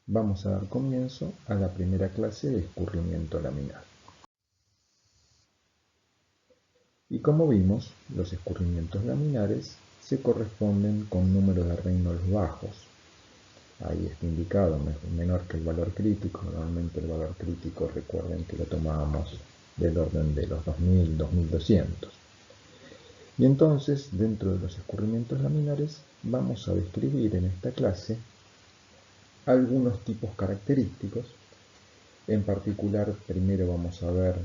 Vamos a dar comienzo a la primera clase de escurrimiento laminar. Y como vimos, los escurrimientos laminares se corresponden con números de Reynolds bajos. Ahí está indicado, menor que el valor crítico. Normalmente el valor crítico, recuerden que lo tomábamos del orden de los 2000, 2200. Y entonces, dentro de los escurrimientos laminares, vamos a describir en esta clase algunos tipos característicos. En particular, primero vamos a ver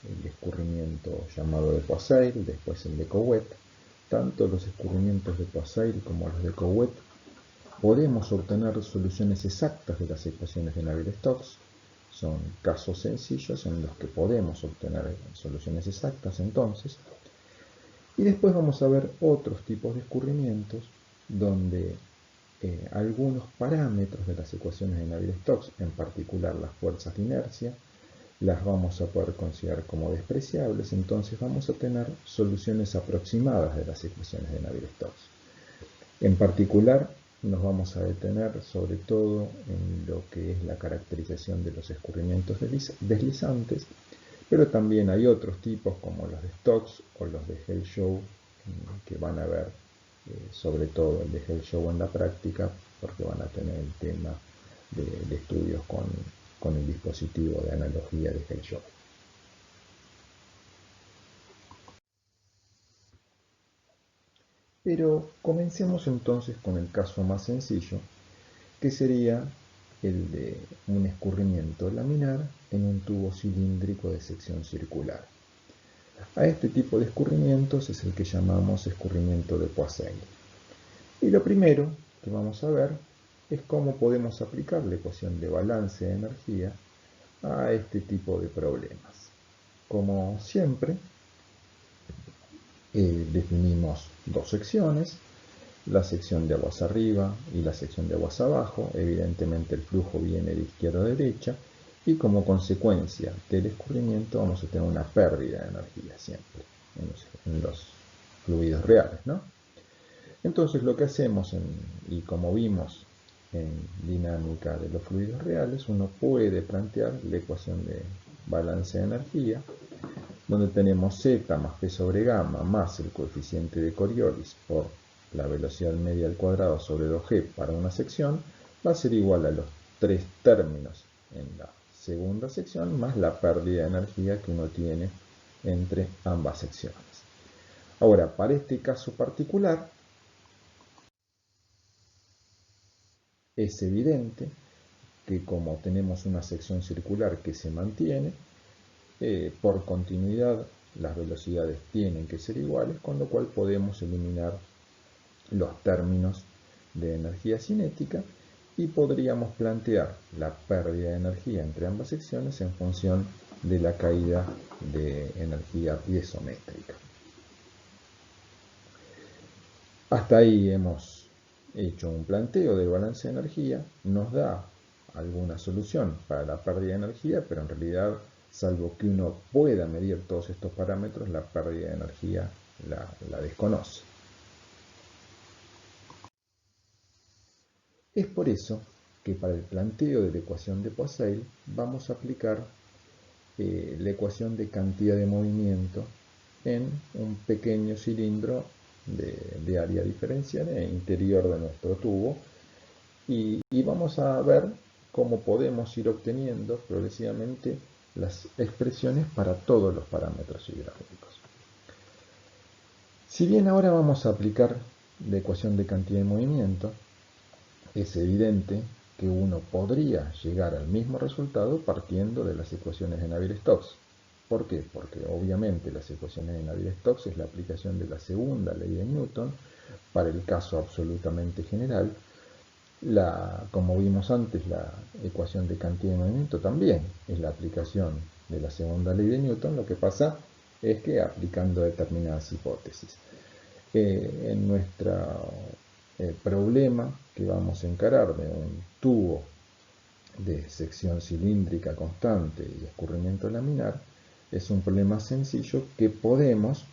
el escurrimiento llamado de Poiseuille, después el de Couette. Tanto los escurrimientos de Poiseuille como los de Couette podemos obtener soluciones exactas de las ecuaciones de Navier-Stokes. Son casos sencillos en los que podemos obtener soluciones exactas entonces. Y después vamos a ver otros tipos de escurrimientos donde algunos parámetros de las ecuaciones de Navier-Stokes, en particular las fuerzas de inercia, las vamos a poder considerar como despreciables. Entonces vamos a tener soluciones aproximadas de las ecuaciones de Navier-Stokes. En particular nos vamos a detener sobre todo en lo que es la caracterización de los escurrimientos deslizantes, pero también hay otros tipos como los de Stokes o los de Hale-Shoup que van a ver sobre todo el de Hale-Shoup en la práctica, porque van a tener el tema de estudios con el dispositivo de analogía de Hale-Shoup. Pero comencemos entonces con el caso más sencillo, que sería el de un escurrimiento laminar en un tubo cilíndrico de sección circular. A este tipo de escurrimientos es el que llamamos escurrimiento de Poiseuille. Y lo primero que vamos a ver es cómo podemos aplicar la ecuación de balance de energía a este tipo de problemas. Como siempre, definimos dos secciones, la sección de aguas arriba y la sección de aguas abajo. Evidentemente el flujo viene de izquierda a derecha y como consecuencia del escurrimiento vamos a tener una pérdida de energía siempre en los fluidos reales, ¿no? Entonces lo que hacemos, y como vimos en dinámica de los fluidos reales, uno puede plantear la ecuación de balance de energía, donde tenemos z más p sobre gamma más el coeficiente de Coriolis por la velocidad media al cuadrado sobre 2g para una sección, va a ser igual a los tres términos en la segunda sección más la pérdida de energía que uno tiene entre ambas secciones. Ahora, para este caso particular, es evidente que como tenemos una sección circular que se mantiene, por continuidad las velocidades tienen que ser iguales, con lo cual podemos eliminar los términos de energía cinética y podríamos plantear la pérdida de energía entre ambas secciones en función de la caída de energía piezométrica. Hasta ahí hemos hecho un planteo del balance de energía, nos da alguna solución para la pérdida de energía, pero en realidad, salvo que uno pueda medir todos estos parámetros, la pérdida de energía la desconoce. Es por eso que para el planteo de la ecuación de Poiseuille vamos a aplicar la ecuación de cantidad de movimiento en un pequeño cilindro de área diferencial en el interior de nuestro tubo y vamos a ver cómo podemos ir obteniendo progresivamente las expresiones para todos los parámetros hidráulicos. Si bien ahora vamos a aplicar la ecuación de cantidad de movimiento, es evidente que uno podría llegar al mismo resultado partiendo de las ecuaciones de Navier-Stokes. ¿Por qué? Porque obviamente las ecuaciones de Navier-Stokes es la aplicación de la segunda ley de Newton para el caso absolutamente general. Como vimos antes, la ecuación de cantidad de movimiento también es la aplicación de la segunda ley de Newton. Lo que pasa es que aplicando determinadas hipótesis. En nuestro problema que vamos a encarar de un tubo de sección cilíndrica constante y escurrimiento laminar, es un problema sencillo que podemos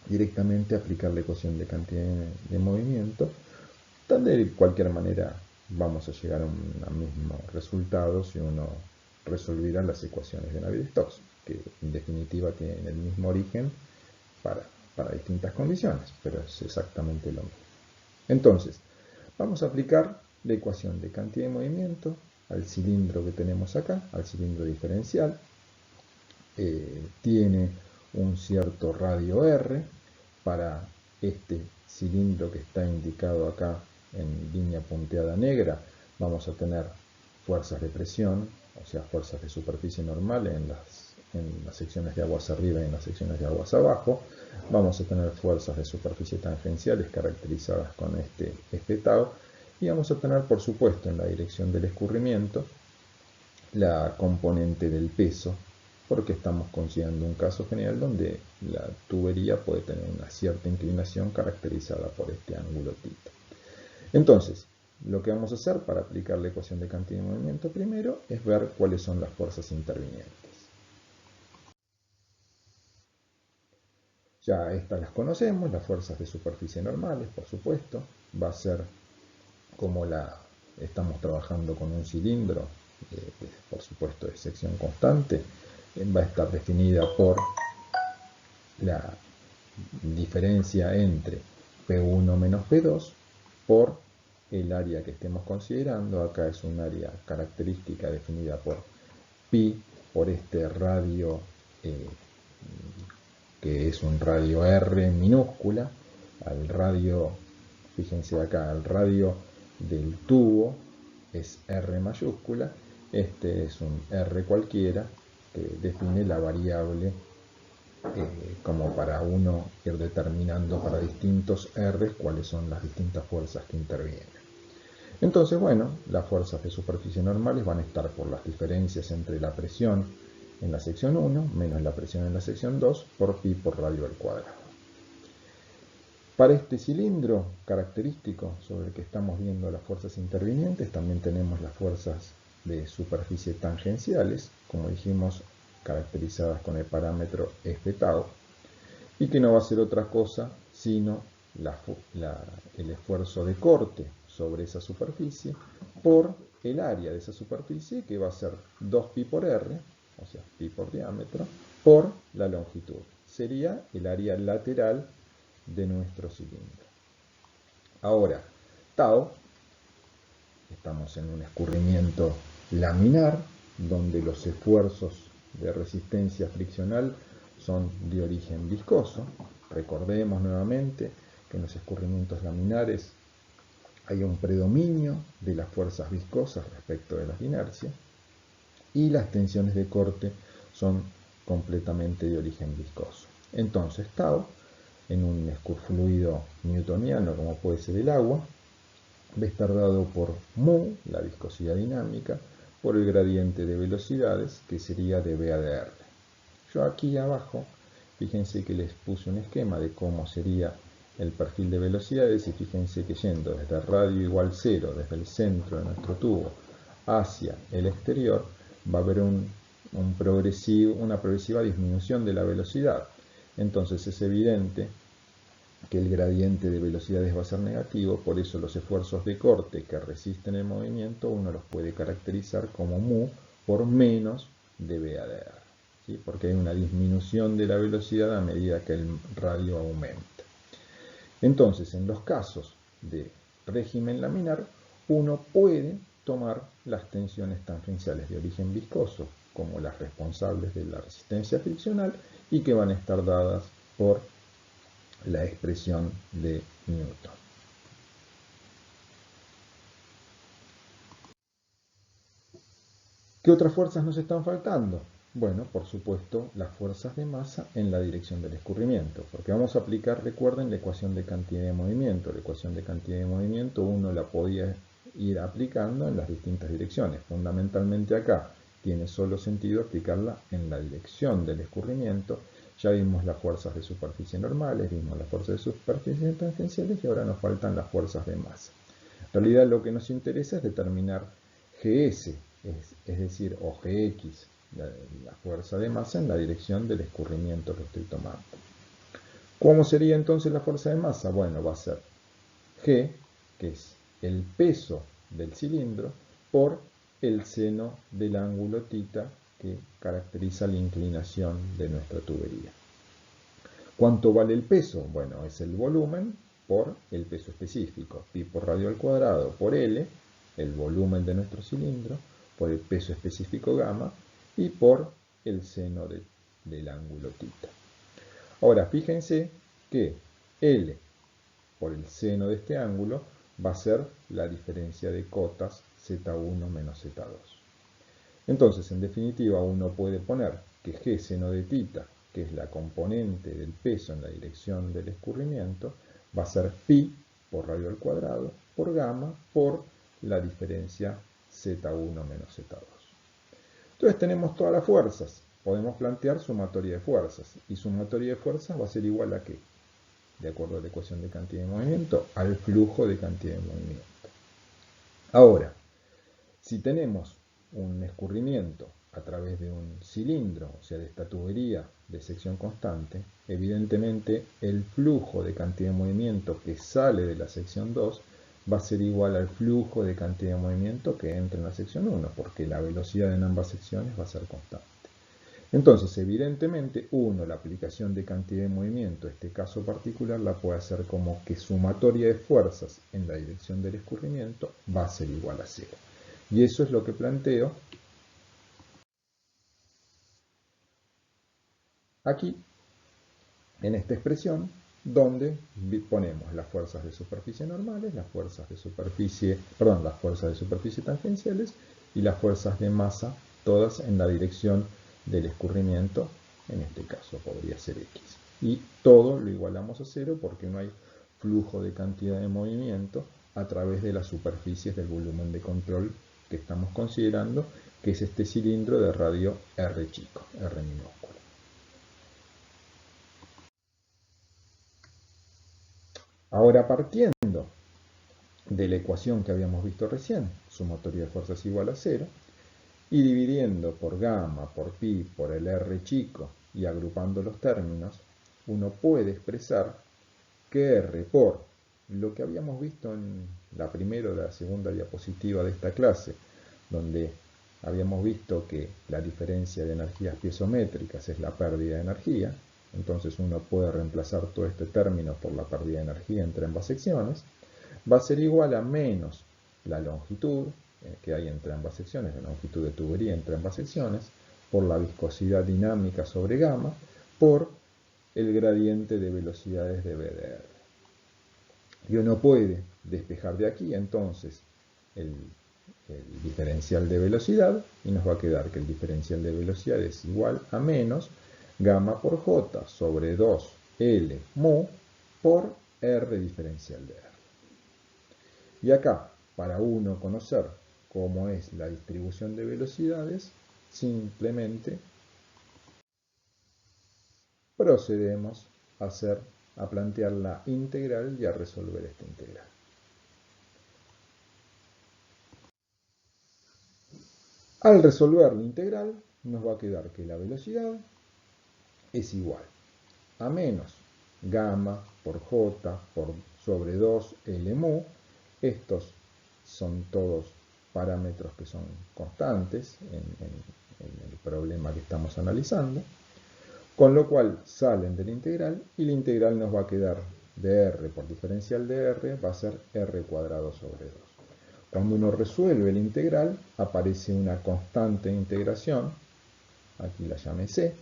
directamente aplicar la ecuación de cantidad de movimiento, de cualquier manera vamos a llegar a un mismo resultado si uno resolviera las ecuaciones de Navier-Stokes, que en definitiva tienen el mismo origen para distintas condiciones, pero es exactamente lo mismo. Entonces, vamos a aplicar la ecuación de cantidad de movimiento al cilindro que tenemos acá, al cilindro diferencial. Tiene un cierto radio R. Para este cilindro que está indicado acá en línea punteada negra, vamos a tener fuerzas de presión, o sea, fuerzas de superficie normal en las secciones de aguas arriba y en las secciones de aguas abajo. Vamos a tener fuerzas de superficie tangenciales caracterizadas con este tau. Y vamos a tener, por supuesto, en la dirección del escurrimiento, la componente del peso, porque estamos considerando un caso general donde la tubería puede tener una cierta inclinación caracterizada por este ángulo θ. Entonces, lo que vamos a hacer para aplicar la ecuación de cantidad de movimiento primero es ver cuáles son las fuerzas intervinientes. Ya estas las conocemos, las fuerzas de superficie normales, por supuesto. Va a ser como estamos trabajando con un cilindro, por supuesto de sección constante, va a estar definida por la diferencia entre P1 menos P2 por el área que estemos considerando. Acá es un área característica definida por pi, por este radio que es un radio R minúscula, al radio, fíjense acá, al radio del tubo es R mayúscula, este es un R cualquiera que define la variable como para uno ir determinando para distintos R cuáles son las distintas fuerzas que intervienen. Entonces, bueno, las fuerzas de superficie normales van a estar por las diferencias entre la presión en la sección 1 menos la presión en la sección 2 por pi por radio al cuadrado. Para este cilindro característico sobre el que estamos viendo las fuerzas intervinientes, también tenemos las fuerzas de superficie tangenciales, como dijimos, caracterizadas con el parámetro F-tau, y que no va a ser otra cosa sino el esfuerzo de corte sobre esa superficie por el área de esa superficie, que va a ser 2pi por r, o sea, pi por diámetro, por la longitud. Sería el área lateral de nuestro cilindro. Ahora, tau, estamos en un escurrimiento laminar, donde los esfuerzos de resistencia friccional son de origen viscoso. Recordemos nuevamente que en los escurrimientos laminares hay un predominio de las fuerzas viscosas respecto de las de inercia, y las tensiones de corte son completamente de origen viscoso. Entonces, tau, en un fluido newtoniano como puede ser el agua, va a estar dado por mu, la viscosidad dinámica, por el gradiente de velocidades, que sería de V a de R. Yo aquí abajo, fíjense que les puse un esquema de cómo sería el perfil de velocidades, y fíjense que yendo desde radio igual 0, desde el centro de nuestro tubo hacia el exterior, va a haber una progresiva disminución de la velocidad. Entonces es evidente que el gradiente de velocidades va a ser negativo, por eso los esfuerzos de corte que resisten el movimiento uno los puede caracterizar como mu por menos de V a de R, ¿sí? Porque hay una disminución de la velocidad a medida que el radio aumenta. Entonces, en los casos de régimen laminar, uno puede tomar las tensiones tangenciales de origen viscoso como las responsables de la resistencia friccional y que van a estar dadas por la expresión de Newton. ¿Qué otras fuerzas nos están faltando? Bueno, por supuesto, las fuerzas de masa en la dirección del escurrimiento, porque vamos a aplicar, recuerden, la ecuación de cantidad de movimiento. La ecuación de cantidad de movimiento uno la podía ir aplicando en las distintas direcciones. Fundamentalmente acá tiene solo sentido aplicarla en la dirección del escurrimiento. Ya vimos las fuerzas de superficie normales, vimos las fuerzas de superficie tangenciales y ahora nos faltan las fuerzas de masa. En realidad lo que nos interesa es determinar GS, es decir, o Gx, la fuerza de masa en la dirección del escurrimiento que estoy tomando. ¿Cómo sería entonces la fuerza de masa? Bueno, va a ser G, que es el peso del cilindro por el seno del ángulo θ que caracteriza la inclinación de nuestra tubería. ¿Cuánto vale el peso? Bueno, es el volumen por el peso específico, pi por radio al cuadrado por L, el volumen de nuestro cilindro, por el peso específico gamma y por el seno del ángulo θ. Ahora, fíjense que L por el seno de este ángulo va a ser la diferencia de cotas Z1 menos Z2. Entonces, en definitiva, uno puede poner que G seno de θ, que es la componente del peso en la dirección del escurrimiento, va a ser pi por radio al cuadrado por gamma por la diferencia Z1 menos Z2. Entonces tenemos todas las fuerzas. Podemos plantear sumatoria de fuerzas. Y sumatoria de fuerzas va a ser igual a ¿qué? De acuerdo a la ecuación de cantidad de movimiento, al flujo de cantidad de movimiento. Ahora, si tenemos un escurrimiento a través de un cilindro, o sea, de esta tubería de sección constante, evidentemente el flujo de cantidad de movimiento que sale de la sección 2 va a ser igual al flujo de cantidad de movimiento que entra en la sección 1, porque la velocidad en ambas secciones va a ser constante. Entonces, evidentemente, la aplicación de cantidad de movimiento, este caso particular, la puede hacer como que sumatoria de fuerzas en la dirección del escurrimiento va a ser igual a 0. Y eso es lo que planteo aquí, en esta expresión, donde ponemos las fuerzas de superficie normales, las fuerzas de superficie tangenciales y las fuerzas de masa, todas en la dirección del escurrimiento, en este caso podría ser X. Y todo lo igualamos a 0 porque no hay flujo de cantidad de movimiento a través de las superficies del volumen de control que estamos considerando, que es este cilindro de radio R chico, R minúsculo. Ahora, partiendo de la ecuación que habíamos visto recién, sumatoria de fuerzas igual a 0, y dividiendo por gamma, por pi, por el R chico y agrupando los términos, uno puede expresar que R por lo que habíamos visto en la primera o la segunda diapositiva de esta clase, donde habíamos visto que la diferencia de energías piezométricas es la pérdida de energía, entonces uno puede reemplazar todo este término por la pérdida de energía entre ambas secciones, va a ser igual a menos la longitud que hay entre ambas secciones, la longitud de tubería entre ambas secciones, por la viscosidad dinámica sobre gamma, por el gradiente de velocidades de BDR. Y uno puede despejar de aquí entonces el diferencial de velocidad y nos va a quedar que el diferencial de velocidad es igual a menos gamma por J sobre 2L mu por R diferencial de R. Y acá, para uno conocer cómo es la distribución de velocidades, simplemente procedemos a plantear la integral y a resolver esta integral. Al resolver la integral, nos va a quedar que la velocidad es igual a menos gamma por J por sobre 2 L mu. Estos son todos parámetros que son constantes en el problema que estamos analizando, con lo cual salen de la integral y la integral nos va a quedar de R por diferencial de R va a ser R cuadrado sobre 2. Cuando uno resuelve la integral, aparece una constante de integración, aquí la llamé C,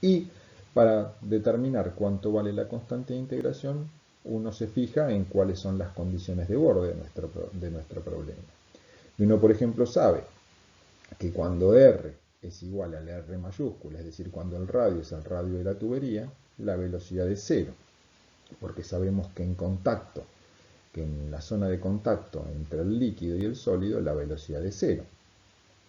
y para determinar cuánto vale la constante de integración, uno se fija en cuáles son las condiciones de borde de nuestro problema. Y uno, por ejemplo, sabe que cuando R es igual al R mayúscula, es decir, cuando el radio es el radio de la tubería, la velocidad es 0, porque sabemos que en la zona de contacto entre el líquido y el sólido, la velocidad es 0.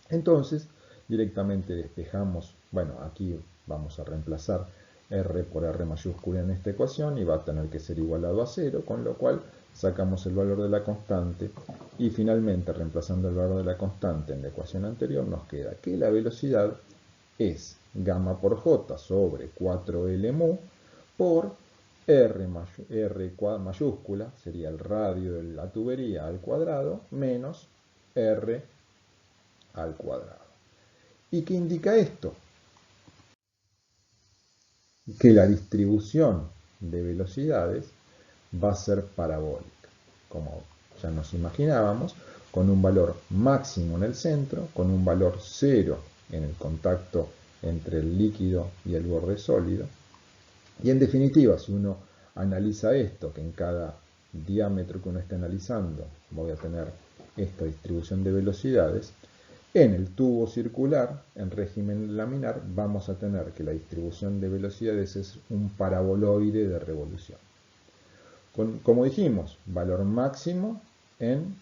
Entonces, directamente despejamos, bueno, aquí vamos a reemplazar R por R mayúscula en esta ecuación y va a tener que ser igualado a 0, con lo cual sacamos el valor de la constante y finalmente, reemplazando el valor de la constante en la ecuación anterior, nos queda que la velocidad es gamma por J sobre 4L mu por mayúscula, sería el radio de la tubería al cuadrado, menos R al cuadrado. ¿Y qué indica esto? Que la distribución de velocidades va a ser parabólica, como ya nos imaginábamos, con un valor máximo en el centro, con un valor cero en el contacto entre el líquido y el borde sólido. Y en definitiva, si uno analiza esto, que en cada diámetro que uno esté analizando voy a tener esta distribución de velocidades, en el tubo circular, en régimen laminar, vamos a tener que la distribución de velocidades es un paraboloide de revolución. Como dijimos, valor máximo en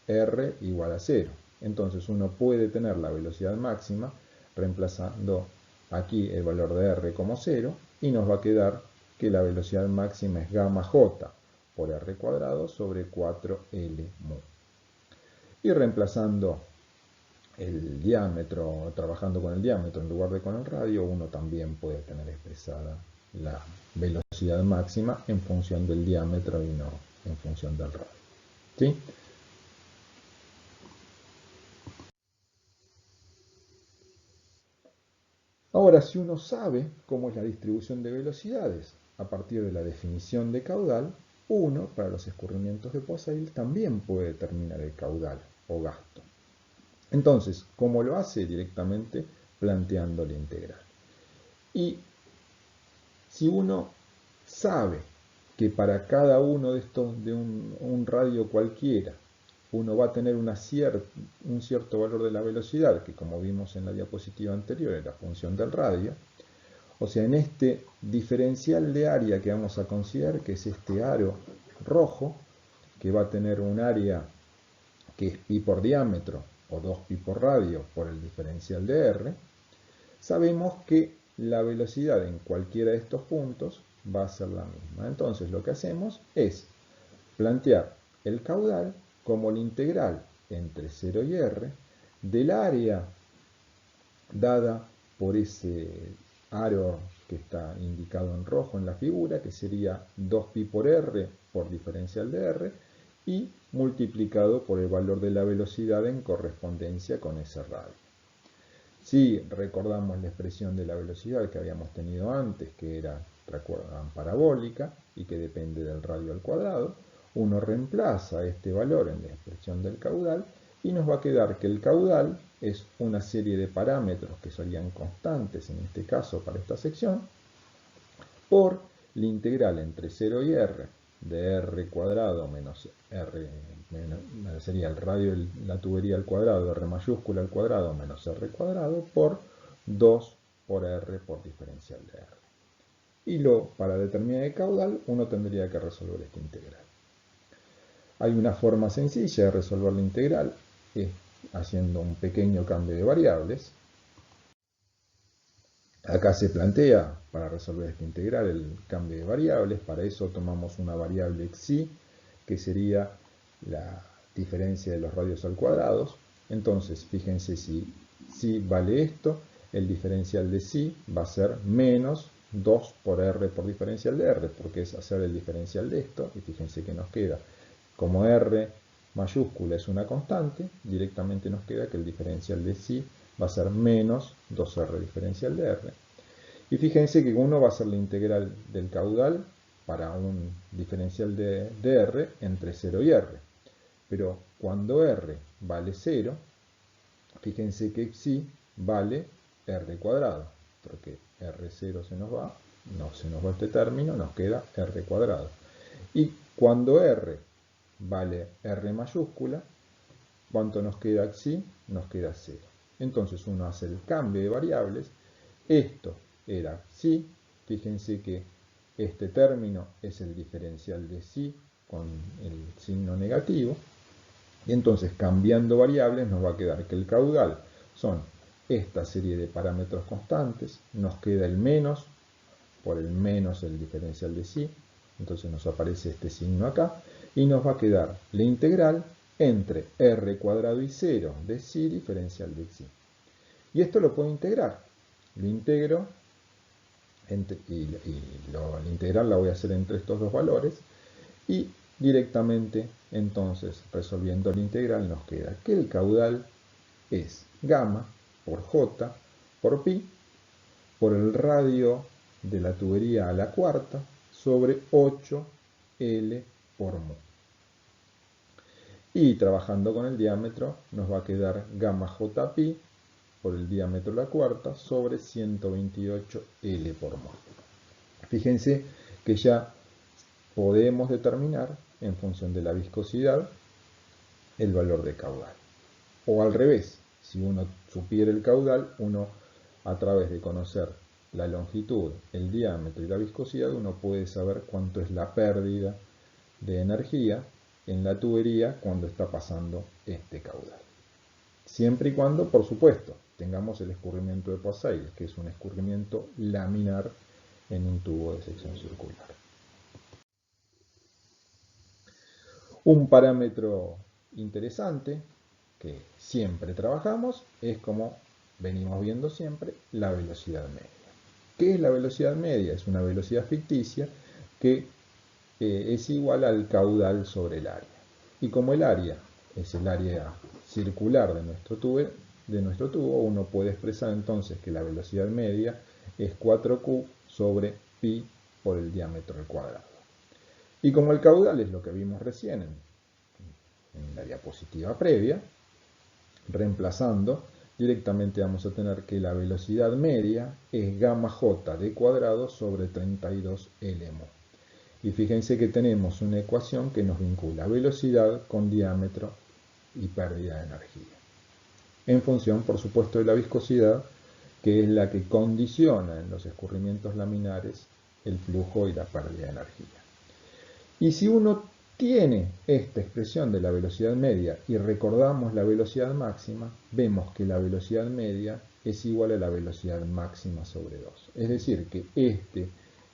R igual a 0. Entonces uno puede tener la velocidad máxima reemplazando aquí el valor de R como 0 y nos va a quedar que la velocidad máxima es gamma j por R cuadrado sobre 4L mu. Y reemplazando el diámetro, trabajando con el diámetro en lugar de con el radio, uno también puede tener expresada la velocidad máxima en función del diámetro y no en función del radio. ¿Sí? Ahora, si uno sabe cómo es la distribución de velocidades a partir de la definición de caudal, uno, para los escurrimientos de Poiseuille, también puede determinar el caudal o gasto. Entonces, ¿cómo lo hace? Directamente planteando la integral. Y si uno sabe que para cada uno de estos, de un radio cualquiera, uno va a tener un cierto valor de la velocidad, que como vimos en la diapositiva anterior era función del radio, o sea, en este diferencial de área que vamos a considerar, que es este aro rojo, que va a tener un área que es pi por diámetro o 2pi por radio por el diferencial de R, sabemos que la velocidad en cualquiera de estos puntos va a ser la misma. Entonces lo que hacemos es plantear el caudal como la integral entre 0 y R del área dada por ese aro que está indicado en rojo en la figura, que sería 2pi por R por diferencial de R, y multiplicado por el valor de la velocidad en correspondencia con ese radio. Si recordamos la expresión de la velocidad que habíamos tenido antes, que era, recuerdan, parabólica y que depende del radio al cuadrado, uno reemplaza este valor en la expresión del caudal y nos va a quedar que el caudal es una serie de parámetros que serían constantes en este caso para esta sección por la integral entre 0 y R de R cuadrado menos R, sería el radio de la tubería al cuadrado, R mayúscula al cuadrado menos R cuadrado por 2 por R por diferencial de R. Y para determinar el caudal uno tendría que resolver esta integral. Hay una forma sencilla de resolver la integral, haciendo un pequeño cambio de variables. Acá se plantea, para resolver esta integral, el cambio de variables. Para eso tomamos una variable xi, que sería la diferencia de los radios al cuadrado. Entonces, fíjense si vale esto, el diferencial de xi va a ser menos 2 por r por diferencial de r, porque es hacer el diferencial de esto. Y fíjense que nos queda, como r mayúscula es una constante, directamente nos queda que el diferencial de xi va a ser menos 2r diferencial de r. Y fíjense que uno va a ser la integral del caudal para un diferencial de r entre 0 y r. Pero cuando r vale 0, fíjense que xi vale r cuadrado, porque r0 se nos va, no se nos va este término, nos queda r cuadrado. Y cuando r vale r mayúscula, ¿cuánto nos queda xi? Nos queda 0. Entonces uno hace el cambio de variables. Esto era xi. Fíjense que este término es el diferencial de xi con el signo negativo. Y entonces cambiando variables nos va a quedar que el caudal son esta serie de parámetros constantes. Nos queda el menos, por el menos el diferencial de xi. Entonces nos aparece este signo acá. Y nos va a quedar la integral entre r cuadrado y 0 de xi diferencial de xi. Y esto lo puedo integrar. Lo integro la integral la voy a hacer entre estos dos valores, y directamente entonces resolviendo la integral nos queda que el caudal es gamma por j por pi por el radio de la tubería a la cuarta sobre 8L por mu. Y trabajando con el diámetro nos va a quedar gamma j pi por el diámetro a la cuarta sobre 128L por mu. Fíjense que ya podemos determinar en función de la viscosidad el valor de caudal. O al revés, si uno supiera el caudal, uno a través de conocer la longitud, el diámetro y la viscosidad, uno puede saber cuánto es la pérdida de energía en la tubería cuando está pasando este caudal. Siempre y cuando, por supuesto, tengamos el escurrimiento de Poiseuille, que es un escurrimiento laminar en un tubo de sección circular. Un parámetro interesante que siempre trabajamos es, como venimos viendo siempre, la velocidad media. ¿Qué es la velocidad media? Es una velocidad ficticia que es igual al caudal sobre el área. Y como el área es el área circular de nuestro tubo, uno puede expresar entonces que la velocidad media es 4Q sobre pi por el diámetro al cuadrado. Y como el caudal es lo que vimos recién en la diapositiva previa, reemplazando, directamente vamos a tener que la velocidad media es gamma j d cuadrado sobre 32L mu. Y fíjense que tenemos una ecuación que nos vincula velocidad con diámetro y pérdida de energía. En función, por supuesto, de la viscosidad, que es la que condiciona en los escurrimientos laminares el flujo y la pérdida de energía. Y si uno tiene esta expresión de la velocidad media y recordamos la velocidad máxima, vemos que la velocidad media es igual a la velocidad máxima sobre 2. Es decir, que este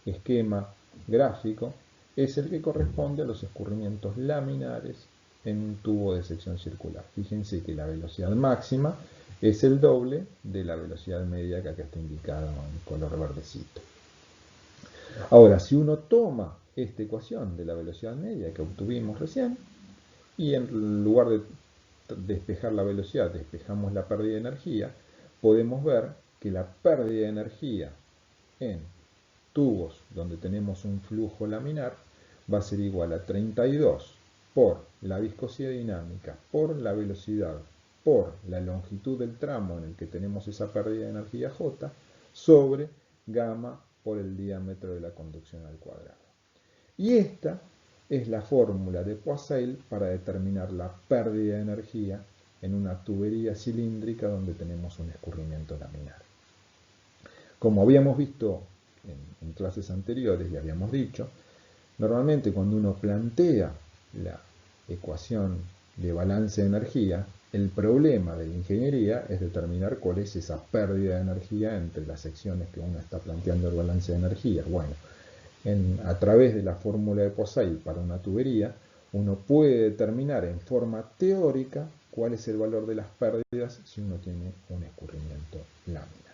esquema gráfico es el que corresponde a los escurrimientos laminares en un tubo de sección circular. Fíjense que la velocidad máxima es el doble de la velocidad media que acá está indicada en color verdecito. Ahora, si uno toma esta ecuación de la velocidad media que obtuvimos recién y en lugar de despejar la velocidad, despejamos la pérdida de energía, podemos ver que la pérdida de energía en tubos donde tenemos un flujo laminar va a ser igual a 32 por la viscosidad dinámica, por la velocidad, por la longitud del tramo en el que tenemos esa pérdida de energía J, sobre gamma por el diámetro de la conducción al cuadrado. Y esta es la fórmula de Poiseuille para determinar la pérdida de energía en una tubería cilíndrica donde tenemos un escurrimiento laminar. Como habíamos visto en clases anteriores y habíamos dicho, normalmente cuando uno plantea la ecuación de balance de energía, el problema de la ingeniería es determinar cuál es esa pérdida de energía entre las secciones que uno está planteando el balance de energía. Bueno, a través de la fórmula de Poiseuille para una tubería, uno puede determinar en forma teórica cuál es el valor de las pérdidas si uno tiene un escurrimiento laminar.